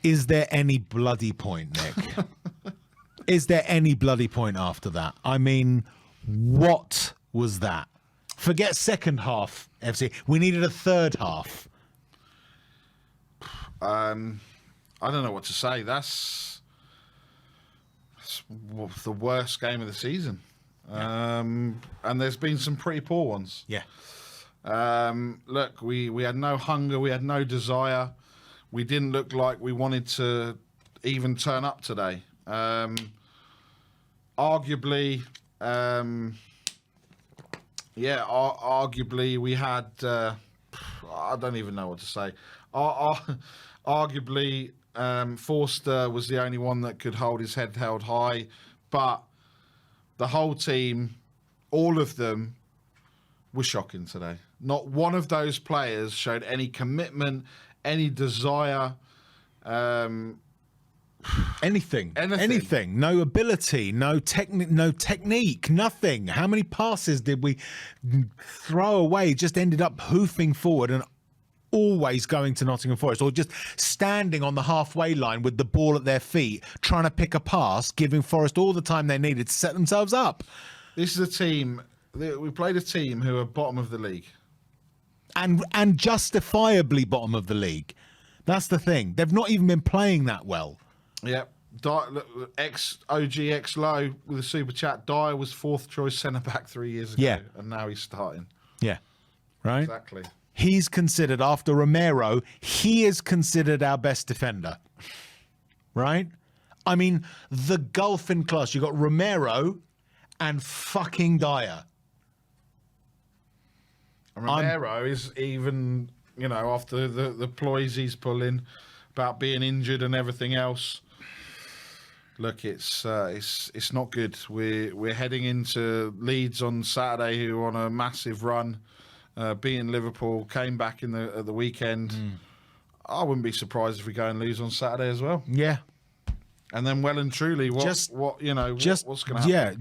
Is there any bloody point, Nick? Is there any bloody point after that? I mean, what was that? Forget second half, FC. We needed a third half. I don't know what to say. That's the worst game of the season. And there's been some pretty poor ones. Yeah. Look, we had no hunger. We had no desire. We didn't look like we wanted to even turn up today. Arguably, arguably we had, I don't even know what to say. Arguably, Forster was the only one that could hold his head held high, but the whole team, all of them, were shocking today. Not one of those players showed any commitment, any desire, anything. No ability, no technique, nothing. How many passes did we throw away? Just ended up hoofing forward and always going to Nottingham Forest, or just standing on the halfway line with the ball at their feet, trying to pick a pass, giving Forest all the time they needed to set themselves up. This is a team, we played a team who are bottom of the league. And justifiably bottom of the league. That's the thing. They've not even been playing that well. Yep. OG X Low with a super chat. Dyer was fourth choice centre back 3 years ago. Yeah. And now he's starting. Yeah. Right? Exactly. He's considered, after Romero, he is considered our best defender. Right? I mean, the gulf in class. You got Romero and fucking Dyer. Romero is even, after the ploys he's pulling about being injured and everything else. Look, it's not good. We're heading into Leeds on Saturday, who are on a massive run, beating Liverpool, came back at the weekend. I wouldn't be surprised if we go and lose on Saturday as well. Yeah. And then, well and truly, what's going to happen? Yeah,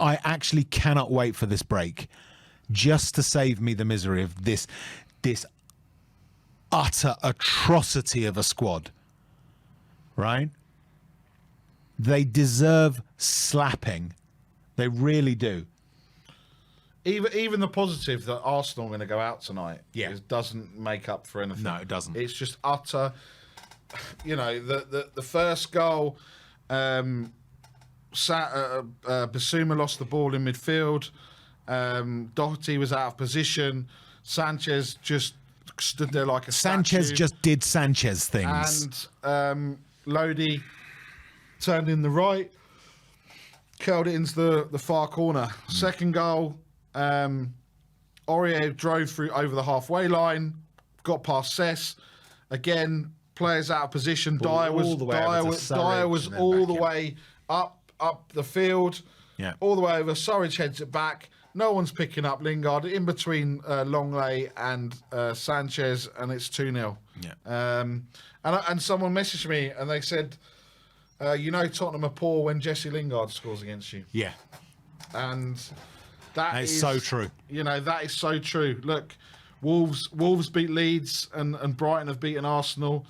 I actually cannot wait for this break, just to save me the misery of this utter atrocity of a squad. Right? They deserve slapping. They really do. Even the positive that Arsenal are going to go out tonight, doesn't make up for anything. No, it doesn't. It's just utter. The first goal, Basuma lost the ball in midfield. Doherty was out of position. Sanchez just stood there like a Sanchez statue. Just did Sanchez things. And Lodi turned in the right, curled it into the far corner. Second goal, Aurier drove through over the halfway line, got past Cess. Again, players out of position. Dyer was all the way up the field, all the way over. Surridge heads it back. No one's picking up Lingard in between Longley and Sanchez, and it's 2-0. Yeah. And someone messaged me and they said, Tottenham are poor when Jesse Lingard scores against you. Yeah. And that is so true. That is so true. Look, Wolves beat Leeds and Brighton have beaten Arsenal.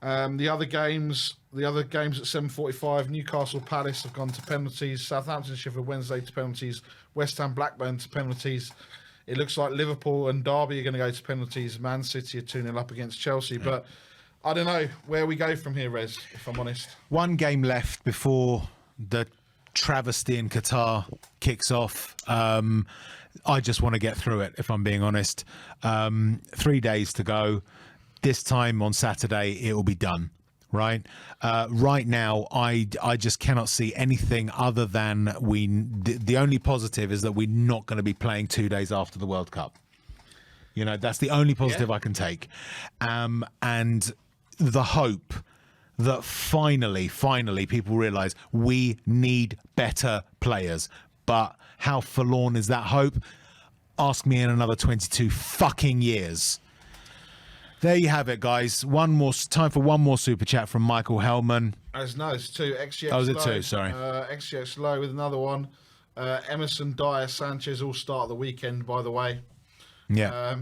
The other games at 7:45, Newcastle Palace have gone to penalties. Southampton Sheffield Wednesday to penalties. West Ham Blackburn to penalties. It looks like Liverpool and Derby are going to go to penalties. Man City are 2-0 up against Chelsea. Yeah. But I don't know where we go from here, Rez, if I'm honest. One game left before the travesty in Qatar kicks off. I just want to get through it, if I'm being honest. 3 days to go. This time on Saturday, it will be done. Right? Right now, I just cannot see anything other than the only positive is that we're not going to be playing 2 days after the World Cup. That's the only positive I can take. And the hope that finally people realise we need better players. But how forlorn is that hope? Ask me in another 22 fucking years. There you have it, guys. Time for one more super chat from Michael Hellman. It's two. XGX was it low. two? Sorry. XGX low with another one. Emerson, Dyer, Sanchez all start the weekend, by the way. Yeah.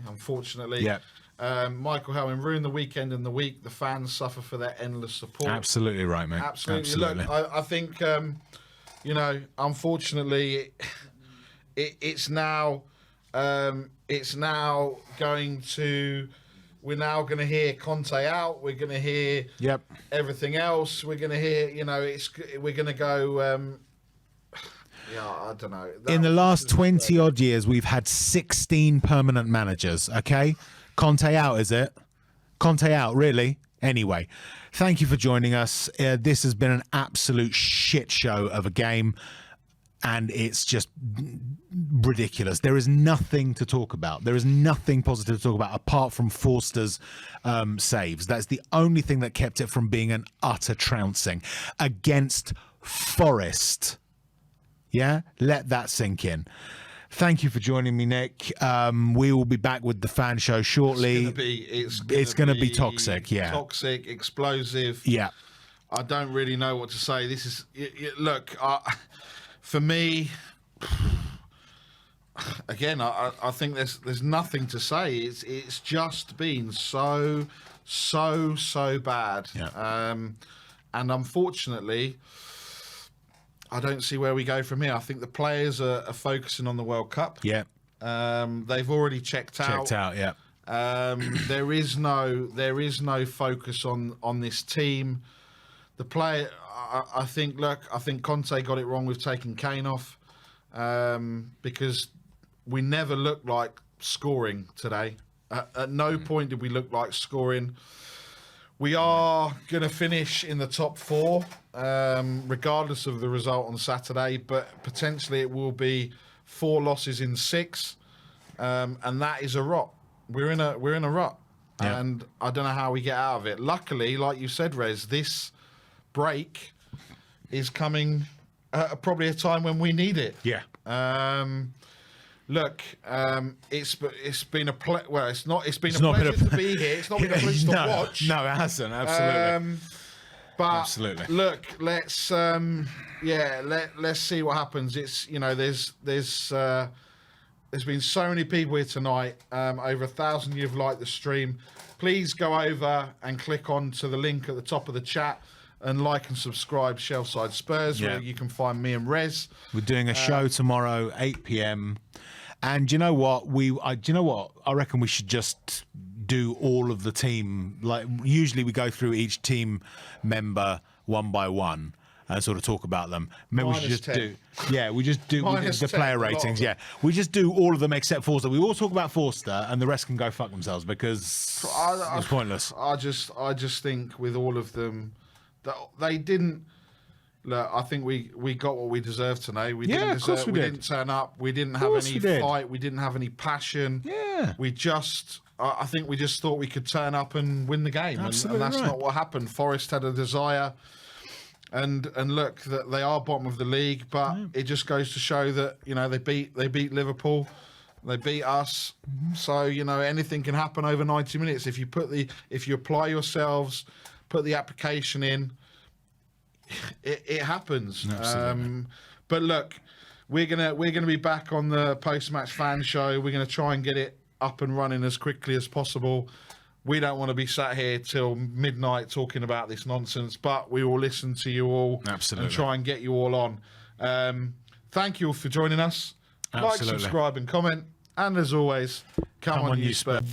Unfortunately. Yeah. Michael Hellman ruined the weekend and the week. The fans suffer for their endless support. Absolutely right, mate. Absolutely. Look, I think, you know, unfortunately, it's now going to. We're now going to hear Conte out. We're going to hear everything else. We're going to hear, you know, we're going to go. Yeah, I don't know. In the last 20 odd years, we've had 16 permanent managers. Okay, Conte out, is it? Conte out, really? Anyway, thank you for joining us. This has been an absolute shit show of a game. And it's just ridiculous. There is nothing to talk about. There is nothing positive to talk about apart from Forster's saves. That's the only thing that kept it from being an utter trouncing against Forest. Yeah? Let that sink in. Thank you for joining me, Nick. We will be back with the fan show shortly. It's going to be toxic, yeah. Toxic, explosive. Yeah. I don't really know what to say. This is... Look... For me, again, I think there's nothing to say. It's just been so bad. Yeah. And unfortunately, I don't see where we go from here. I think the players are focusing on the World Cup. Yeah. They've already checked out. Yeah. There is no focus on this team. The player, I think Conte got it wrong with taking Kane off because we never looked like scoring today. At no point did we look like scoring. We are going to finish in the top 4, regardless of the result on Saturday, but potentially it will be 4 losses in 6, and that is a rot. We're in a rut, and I don't know how we get out of it. Luckily, like you said, Rez, this break is coming at probably a time when we need it. Yeah. Look, it's been a it's been a pleasure to be here. It's not been a pleasure to watch. No, it hasn't. Absolutely. But absolutely. Look, let's see what happens. It's, you know, there's been so many people here tonight. Over 1,000 of you have liked the stream. Please go over and click on to the link at the top of the chat and like and subscribe Shelfside Spurs, where you can find me and Rez. We're doing a show tomorrow, 8 p.m. And you know what? I reckon we should just do all of the team. Like, usually we go through each team member one by one and sort of talk about them. Maybe we should just 10. We just do the player ratings. Yeah, we just do all of them except Forster. We all talk about Forster, and the rest can go fuck themselves because it's pointless. I just think with all of them, that they didn't. Look, I think we got what we deserved tonight. We didn't turn up. We didn't have any fight. We didn't have any passion. Yeah. I think we just thought we could turn up and win the game, and that's not what happened. Forest had a desire. And look, that they are bottom of the league, but it just goes to show that, you know, they beat Liverpool, they beat us. So, you know, anything can happen over 90 minutes if you apply yourselves, put the application in. It happens. But look, we're gonna be back on the post-match fan show. We're gonna try and get it up and running as quickly as possible. We don't want to be sat here till midnight talking about this nonsense, but we will listen to you all and try and get you all on. Thank you all for joining us. Like, subscribe and comment. And as always, come on you Spurs.